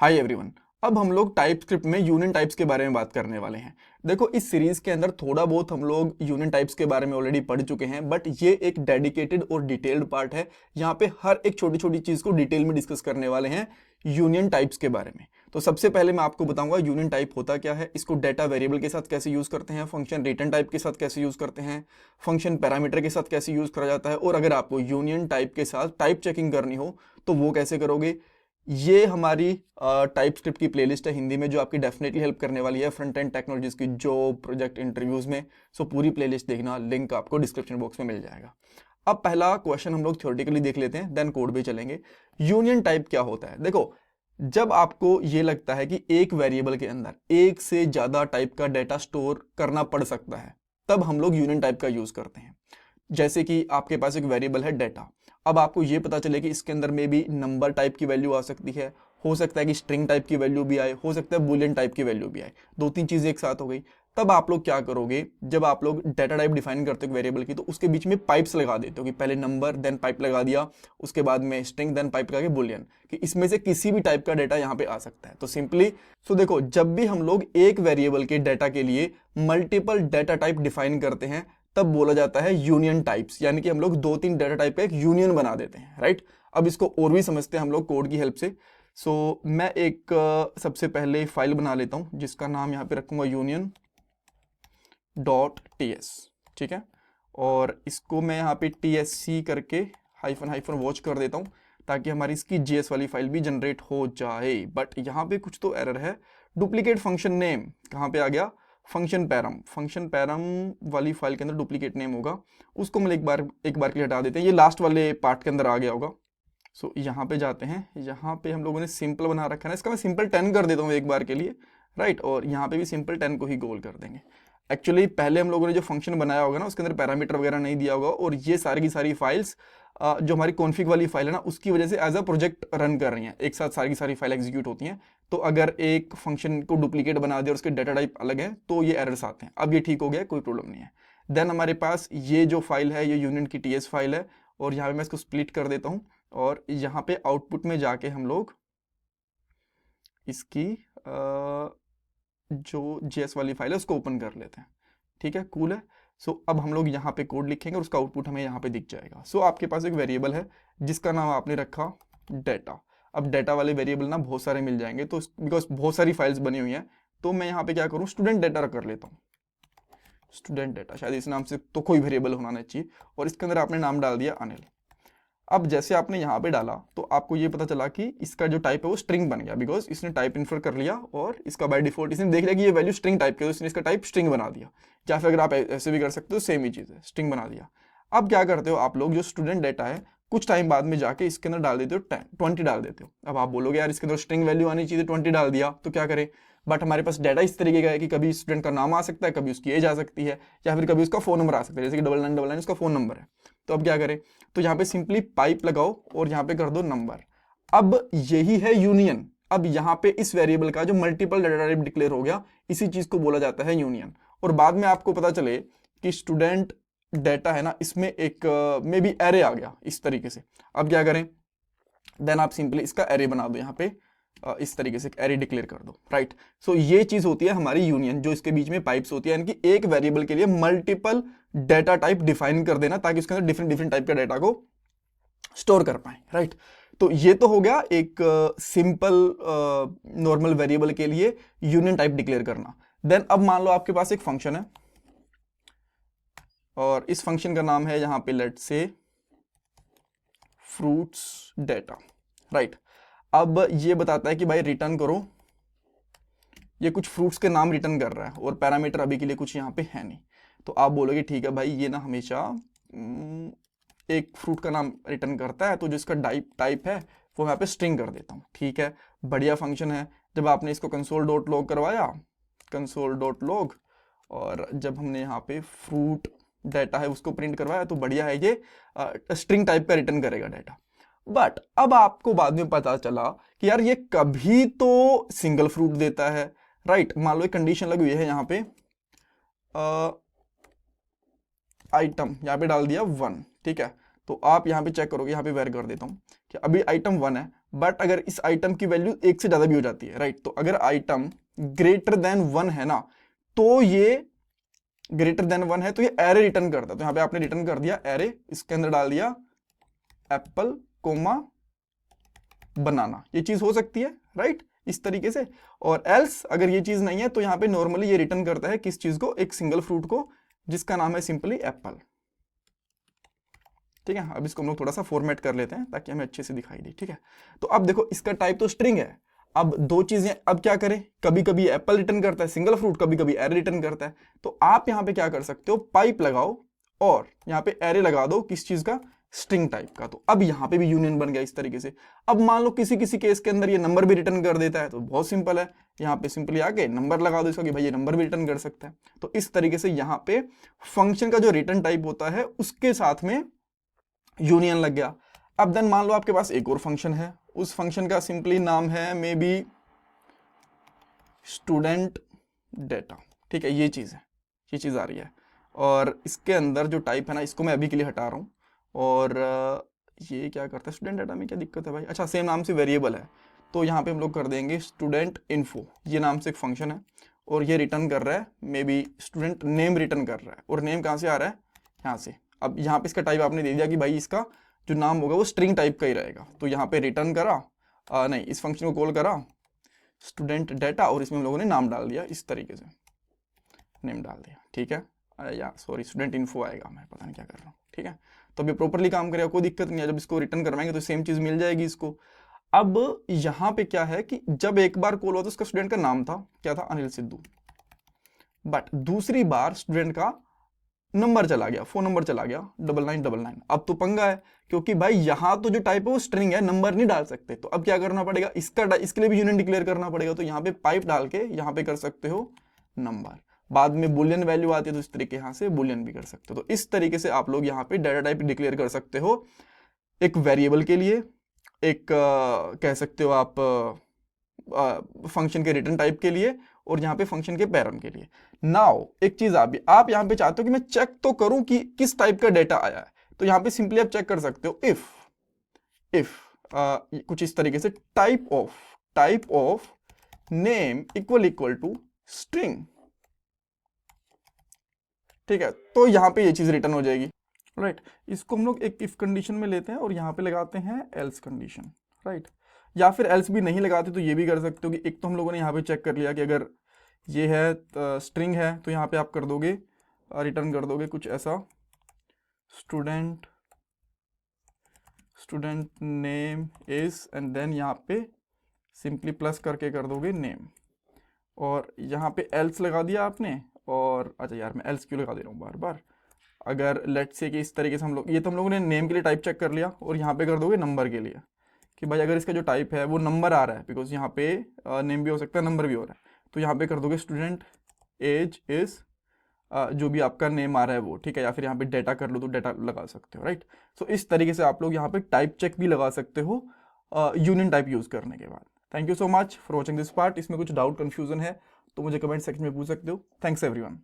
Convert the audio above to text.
Hi everyone. अब हम लोग टाइपस्क्रिप्ट में यूनियन टाइप्स के बारे में बात करने वाले हैं। देखो, इस सीरीज के अंदर थोड़ा बहुत हम लोग यूनियन टाइप्स के बारे में ऑलरेडी पढ़ चुके हैं, बट ये एक डेडिकेटेड और डिटेल्ड पार्ट है। यहाँ पे हर एक छोटी छोटी चीज को डिटेल में डिस्कस करने वाले हैं यूनियन टाइप्स के बारे में। तो सबसे पहले मैं आपको बताऊंगा यूनियन टाइप होता क्या है, इसको डेटा वेरिएबल के साथ कैसे यूज करते हैं, फंक्शन रिटर्न टाइप के साथ कैसे यूज करते हैं, फंक्शन पैरामीटर के साथ कैसे यूज करा जाता है, और अगर आपको यूनियन टाइप के साथ टाइप चेकिंग करनी हो तो वो कैसे करोगे। ये हमारी टाइप स्क्रिप्ट की प्लेलिस्ट है हिंदी में, जो आपकी डेफिनेटली हेल्प करने वाली है फ्रंट एंड टेक्नोलॉजीज की जॉब प्रोजेक्ट इंटरव्यूज में। सो पूरी प्लेलिस्ट देखना, लिंक आपको डिस्क्रिप्शन बॉक्स में मिल जाएगा। अब पहला क्वेश्चन हम लोग थ्योरेटिकली देख लेते हैं, देन कोड पे चलेंगे। यूनियन टाइप क्या होता है? देखो, जब आपको ये लगता है कि एक वेरिएबल के अंदर एक से ज्यादा टाइप का डेटा स्टोर करना पड़ सकता है, तब हम लोग यूनियन टाइप का यूज करते हैं। जैसे कि आपके पास एक वेरिएबल है डेटा, अब आपको ये पता चले कि इसके अंदर में भी नंबर टाइप की वैल्यू आ सकती है, हो सकता है कि स्ट्रिंग टाइप की वैल्यू भी आए, हो सकता है बूलियन टाइप की वैल्यू भी आए, दो तीन चीजें एक साथ हो गई। तब आप लोग क्या करोगे, जब आप लोग डेटा टाइप डिफाइन करते हो वेरिएबल की, तो उसके बीच में पाइप्स लगा देते हो कि पहले नंबर देन पाइप लगा दिया, उसके बाद में स्ट्रिंग देन पाइप लगा के बूलियन, कि इसमें से किसी भी टाइप का डेटा यहाँ पे आ सकता है। तो सिंपली देखो, जब भी हम लोग एक वेरिएबल के डेटा के लिए मल्टीपल डेटा टाइप डिफाइन करते हैं, तब बोला जाता है यूनियन टाइप्स, यानी कि हम लोग दो तीन डेटा टाइप का एक यूनियन बना देते हैं, राइट। अब इसको और भी समझते हैं हम लोग कोड की हेल्प से। मैं एक सबसे पहले फाइल बना लेता हूं, जिसका नाम यहाँ पे रखूंगा यूनियन डॉट ts, ठीक है। और इसको मैं यहाँ पे tsc करके हाइफन हाइफन वॉच कर देता हूँ, ताकि हमारी इसकी js वाली फाइल भी जनरेट हो जाए। बट यहाँ पे कुछ तो एरर है। डुप्लीकेट फंक्शन नेम कहाँ पे आ गया? फंक्शन पैरम वाली फाइल के अंदर डुप्लीकेट नेम होगा, उसको हम एक बार के लिए हटा देते हैं। ये लास्ट वाले पार्ट के अंदर आ गया होगा। यहाँ पे जाते हैं, यहाँ पे हम लोगों ने सिंपल बना रखा है ना, इसका मैं सिंपल 10 कर देता हूँ एक बार के लिए, राइट। और यहाँ पे भी सिंपल 10 को ही गोल कर देंगे। एक्चुअली पहले हम लोगों ने जो फंक्शन बनाया होगा ना, उसके अंदर पैरामीटर वगैरह नहीं दिया होगा, और ये सारी की सारी फाइल्स जो हमारी कॉन्फ़िग वाली फाइल है ना, उसकी वजह से एज अ प्रोजेक्ट रन कर रही हैं, एक साथ सारी की सारी फाइल एग्जीक्यूट होती हैं। तो अगर एक फंक्शन को डुप्लीकेट बना दिया और उसके डाटा टाइप अलग है, तो ये एरर्स आते हैं। अब ये ठीक हो गया, कोई प्रॉब्लम नहीं है। देन हमारे पास ये जो फाइल है, ये यूनियन की टीएस फाइल है, और यहाँ पे मैं इसको स्प्लिट कर देता हूँ, और यहाँ पे आउटपुट में जाके हम लोग इसकी जो जेएस वाली फाइल है उसको ओपन कर लेते हैं, ठीक है, कूल है। अब हम लोग यहाँ पे कोड लिखेंगे और उसका आउटपुट हमें यहाँ पे दिख जाएगा। आपके पास एक वेरिएबल है जिसका नाम आपने रखा डेटा। अब डेटा वाले वेरिएबल ना बहुत सारे मिल जाएंगे, तो बिकॉज बहुत सारी फाइल्स बनी हुई हैं, तो मैं यहाँ पे क्या करूँ, स्टूडेंट डेटा कर लेता हूँ। स्टूडेंट डेटा, शायद इस नाम से तो कोई वेरिएबल होना नहीं चाहिए, और इसके अंदर आपने नाम डाल दिया अनिल। अब जैसे आपने यहाँ पे डाला, तो आपको ये पता चला कि इसका जो टाइप है वो स्ट्रिंग बन गया, बिकॉज इसने टाइप इन्फर कर लिया, और इसका बाय डिफॉल्ट इसने देख लिया कि ये वैल्यू स्ट्रिंग टाइप की, तो इसने इसका टाइप स्ट्रिंग बना दिया। या फिर अगर आप ऐसे भी कर सकते हो, सेम ही चीज़ है, स्ट्रिंग बना दिया। अब क्या करते हो आप लोग, जो स्टूडेंट डेटा है, कुछ टाइम बाद में जाके इसके अंदर डाल देते हो 20 डाल देते हो। अब आप बोलोगे यार इसके अंदर स्ट्रिंग वैल्यू आनी चाहिए, 20 डाल दिया तो क्या करें। बट हमारे पास डाटा इस तरीके का है कि कभी स्टूडेंट का नाम आ सकता है, कभी उसकी एज आ सकती है, या फिर कभी उसका फोन नंबर आ सकता है, जैसे कि 9999 उसका फोन नंबर है। तो अब क्या करें, तो यहाँ पे सिंपली पाइप लगाओ और यहाँ पे कर दो नंबर। अब यही है यूनियन। अब यहाँ पे इस वेरिएबल का जो मल्टीपल डाटा टाइप डिक्लेयर हो गया, इसी चीज को बोला जाता है यूनियन। और बाद में आपको पता चले कि स्टूडेंट डेटा है ना, इसमें एक मे बी एरे आ गया इस तरीके से। अब क्या करें, देन आप सिंपली इसका एरे बना दो, यहाँ पे इस तरीके से एरे डिक्लेयर कर दो, राइट। ये चीज होती है हमारी यूनियन, जो इसके बीच में पाइप्स होती है, यानी कि एक वेरिएबल के लिए मल्टीपल डेटा टाइप डिफाइन कर देना, ताकि उसके अंदर डिफरेंट डिफरेंट टाइप का डेटा को स्टोर कर पाए, राइट। तो ये तो हो गया एक सिंपल नॉर्मल वेरिएबल के लिए यूनियन टाइप डिक्लेयर करना। देन अब मान लो आपके पास एक फंक्शन है, और इस फंक्शन का नाम है यहाँ पे लेट से फ्रूट्स डेटा, राइट। अब ये बताता है कि भाई रिटर्न करो, ये कुछ फ्रूट्स के नाम रिटर्न कर रहा है, और पैरामीटर अभी के लिए कुछ यहाँ पे है नहीं। तो आप बोलोगे ठीक है भाई, ये ना हमेशा एक फ्रूट का नाम रिटर्न करता है, तो जो इसका टाइप है वो यहाँ पे स्ट्रिंग कर देता हूँ, ठीक है, बढ़िया फंक्शन है। जब आपने इसको कंसोल डॉट लॉग करवाया, कंसोल डॉट लॉग, और जब हमने यहाँ पे फ्रूट डाटा है उसको प्रिंट करवाया, तो बढ़िया है, ये स्ट्रिंग टाइप का रिटर्न करेगा डाटा। बट अब आपको बाद में पता चला कि यार ये कभी तो सिंगल फ्रूट देता है, राइट। मान लो एक कंडीशन लगी हुई है यहाँ पे, आइटम यहाँ पे डाल दिया 1, ठीक है। तो आप यहाँ पे चेक करोगे, यहाँ पे वेर कर देता हूँ कि अभी आइटम 1 है, बट अगर इस आइटम की वैल्यू 1 से ज़्यादा भी हो जाती है, राइट, तो अगर आइटम ग्रेटर देन 1 है ना, तो ये ग्रेटर देन 1 है तो ये एरे रिटर्न करता है। तो यहाँ पे आपने रिटर्न कर दिया एरे, इसके अंदर डाल दिया एप्पल कोमा बनाना, ये चीज हो सकती है, राइट, इस तरीके से। और एल्स अगर ये चीज नहीं है तो यहाँ पे नॉर्मली ये रिटर्न करता है किस चीज को, एक सिंगल फ्रूट को, जिसका नाम है सिंपली एप्पल। ठीक है, अब इसको हम लोग थोड़ा सा फॉर्मेट कर लेते हैं ताकि हमें अच्छे से दिखाई दे। ठीक है, तो अब देखो इसका टाइप तो स्ट्रिंग है। अब दो चीजें, अब क्या करें, कभी कभी एप्पल रिटर्न करता है सिंगल फ्रूट, कभी कभी एरे रिटर्न करता है। तो आप यहाँ पे क्या कर सकते हो, पाइप लगाओ और यहाँ पे एरे लगा दो किस चीज का, स्ट्रिंग टाइप का। तो अब यहाँ पे भी यूनियन बन गया इस तरीके से। अब मान लो किसी किसी केस के अंदर ये नंबर भी रिटर्न कर देता है, तो बहुत सिंपल है, यहाँ पे सिंपली आके नंबर लगा दो इसका कि भाई ये नंबर भी रिटर्न कर सकता है। तो इस तरीके से यहाँ पे फंक्शन का जो रिटर्न टाइप होता है उसके साथ में यूनियन लग गया। अब देन मान लो आपके पास एक और फंक्शन है, उस फंक्शन का सिंपली नाम है मे बी स्टूडेंट डेटा। ठीक है, ये चीज है, ये चीज आ रही है, और इसके अंदर जो टाइप है ना, इसको मैं अभी के लिए हटा रहा हूं। और ये क्या करता है, स्टूडेंट डेटा में क्या दिक्कत है भाई, अच्छा सेम नाम से वेरिएबल है, तो यहाँ पे हम लोग कर देंगे स्टूडेंट इन्फो, ये नाम से एक फंक्शन है, और ये रिटर्न कर रहा है may be student name return कर रहा है, और नेम कहाँ से आ रहा है, यहाँ से। अब यहाँ पे इसका टाइप आपने दे दिया कि भाई इसका जो नाम होगा वो स्ट्रिंग टाइप का ही रहेगा, तो यहाँ पे रिटर्न करा, नहीं इस फंक्शन को कॉल करा स्टूडेंट डेटा, और इसमें हम लोगों ने नाम डाल दिया इस तरीके से, नेम डाल दिया। ठीक है, या सॉरी स्टूडेंट इन्फो आएगा, मैं पता नहीं क्या कर रहा हूँ। ठीक है, तो अभी प्रॉपरली काम करेगा, कोई दिक्कत नहीं है, जब इसको रिटर्न करवाएंगे तो सेम चीज मिल जाएगी इसको। अब यहाँ पे क्या है कि जब एक बार कॉल हुआ तो उसका स्टूडेंट का नाम था, क्या था, अनिल सिद्धू, बट दूसरी बार स्टूडेंट का नंबर चला गया, फोन नंबर चला गया 9999। अब तो पंगा है, क्योंकि भाई यहाँ तो जो टाइप है वो स्ट्रिंग है, नंबर नहीं डाल सकते। तो अब क्या करना पड़ेगा, इसके लिए भी यूनियन डिक्लेयर करना पड़ेगा। तो यहाँ पे पाइप डाल के यहाँ पे कर सकते हो नंबर, बाद में बुलियन वैल्यू आती है तो इस तरीके यहाँ से बुलियन भी कर सकते हो। तो इस तरीके से आप लोग यहाँ पे डाटा टाइप डिक्लेयर कर सकते हो, एक वेरिएबल के लिए, एक कह सकते हो आप फंक्शन के रिटर्न टाइप के लिए, और यहाँ पे फंक्शन के पैरम के लिए। नाउ एक चीज आप यहाँ पे चाहते हो कि मैं चेक तो करूं कि किस टाइप का डेटा आया है, तो यहाँ पे सिंपली आप चेक कर सकते हो इफ कुछ इस तरीके से type of name equal to string. ठीक है, तो यहाँ पे ये चीज रिटर्न हो जाएगी, राइट। इसको हम लोग एक इफ कंडीशन में लेते हैं और यहाँ पे लगाते हैं एल्स कंडीशन, राइट। या फिर एल्स भी नहीं लगाते तो ये भी कर सकते हो कि एक तो हम लोगों ने यहाँ पे चेक कर लिया कि अगर ये है स्ट्रिंग है, तो यहाँ पे आप कर दोगे, रिटर्न कर दोगे कुछ ऐसा, student name is, and then यहाँ पे सिंपली प्लस करके कर दोगे नेम, और यहाँ पे एल्स लगा दिया आपने। और अच्छा यार, मैं एल्स क्यों लगा दे रहा हूँ बार बार, अगर लेट्स से कि इस तरीके से हम लोग, ये तो हम लोगों ने नेम के लिए टाइप चेक कर लिया, और यहाँ पे कर दोगे नंबर के लिए कि भाई अगर इसका जो टाइप है वो नंबर आ रहा है, बिकॉज यहाँ पे नेम भी हो सकता है नंबर भी हो रहा है, तो यहाँ पे कर दोगे स्टूडेंट एज इज जो भी आपका नेम आ रहा है वो, ठीक है। या फिर यहाँ पे डेटा कर लो तो डेटा लगा सकते हो, राइट। सो इस तरीके से आप लोग यहाँ पे टाइप चेक भी लगा सकते हो यूनियन टाइप यूज करने के बाद। Thank you so much for watching this part. इसमें कुछ डाउट कंफ्यूजन है तो मुझे कमेंट सेक्शन में पूछ सकते हो। Thanks everyone.